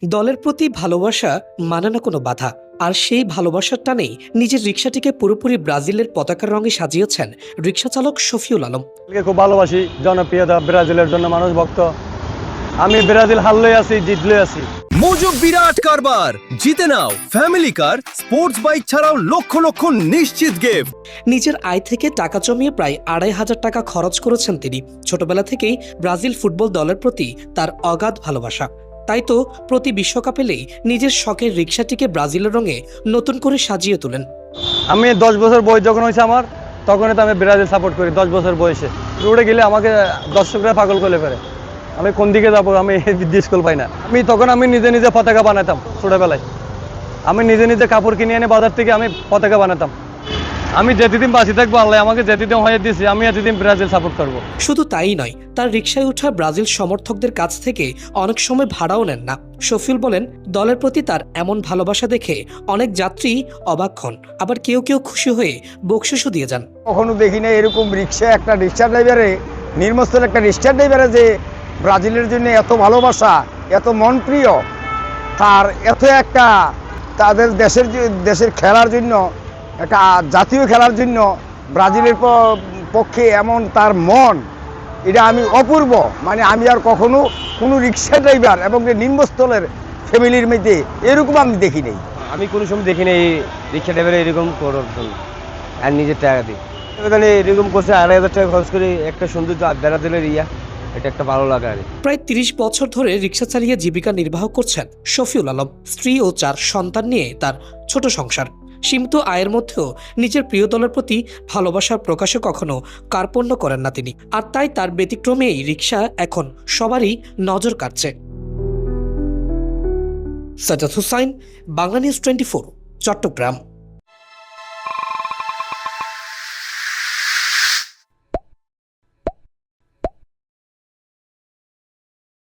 দলের প্রতি ভালোবাসা মানে না কোনো বাধা। আর সেই ভালোবাসার টানেই নিজের রিকশাটিকে পুরোপুরি ব্রাজিলের পতাকার রঙে সাজিয়েছেন রিকশা চালক শফিউল আলম। খুব ভালোবাসি, জনপ্রিয়তা ব্রাজিলের জন্য, মানুষ ভক্ত। আমি ব্রাজিল হারলেই আছি, জিতলেই আছি। মজুব বিরাট কারবার, জিতে নাও ফ্যামিলি কার, স্পোর্টস বাইক ছাড়াও লক্ষ লক্ষ নিশ্চিত গিফট। নিজের আয় থেকে টাকা জমিয়ে প্রায় ২৫০০ টাকা খরচ করেছেন তিনি। ছোটবেলা থেকেই ব্রাজিল ফুটবল দলের প্রতি তার অগাধ ভালোবাসা। তাই তো প্রতি বিশ্বকাপ এলেই নিজের শখের রিকশাটিকে ব্রাজিলের রঙে নতুন করে সাজিয়ে তোলেন। আমি 10 বছর বয়স যখন হয়েছে আমার, তখনই তো আমি ব্রাজিল সাপোর্ট করি। 10 বছর বয়সে রোডে গেলে আমাকে দর্শকরা পাগল করে ফেলে। আমি কোন দিকে যাবো, আমি স্কুল পাই না। আমি নিজে নিজে পতাকা বানাতাম ছোটবেলায়। আমি নিজে নিজে কাপড় কিনে এনে বাজার থেকে আমি পতাকা বানাতাম। আমি যেদিন বাঁচি থাকবো, আল্লাহ আমাকে যেদিন হয়ে দিয়েছি, আমি এতদিন ব্রাজিল সাপোর্ট করবো। শুধু তাই নয়, তার রিকশায় ওঠা ব্রাজিল সমর্থকদের কাছ থেকে অনেক সময় ভাড়াও নেন না। শফিউল বলেন, দলের প্রতি তার এমন ভালোবাসা দেখে অনেক যাত্রী অবাক হন, আবার কেউ কেউ খুশি হয়ে বকশিশও দিয়ে যান। কখনো দেখি না এরকম রিক্সা ড্রাইভারে, নির্মস্থল একটা রিক্সা ড্রাইভারে যে ব্রাজিলের জন্য এত ভালোবাসা, এত মন প্রিয়, তার এত একটা তাদের দেশের খেলার জন্য, একটা জাতীয় খেলার জন্য ব্রাজিলের পক্ষে এমন তার মন, এটা আমি অপূর্ব। মানে আমি আর কখনো কোনো রিক্সা ড্রাইভার এবং নিম্নস্থলের ফ্যামিলির মধ্যে এরকম আমি দেখি নাই। আমি কোনো সময় দেখি না এই রিক্সা ড্রাইভারে এরকম করার জন্য, আর নিজের টাকা দিই এখানে এরকম করছে। ২৫০০ টাকা খরচ করে একটা সুন্দর ব্রাজিলের এটা একটা ভালো লাগা। প্রায় ৩০ বছর ধরে রিকশা চালিয়ে জীবিকা নির্বাহ করছেন শফিউল আলম। স্ত্রী ও ৪ সন্তান নিয়ে তার ছোট সংসার। সীমিত আয়ের মধ্যেও নিজের প্রিয় দলের প্রতি ভালোবাসার প্রকাশে কখনো কার্পণ্য করেন না তিনি। আর তাই তার ব্যতিক্রমে এই রিকশা এখন সবারই নজর কাটছে। সাজ্জাদ হোসাইন, বাংলা নিউজ 24, চট্টগ্রাম।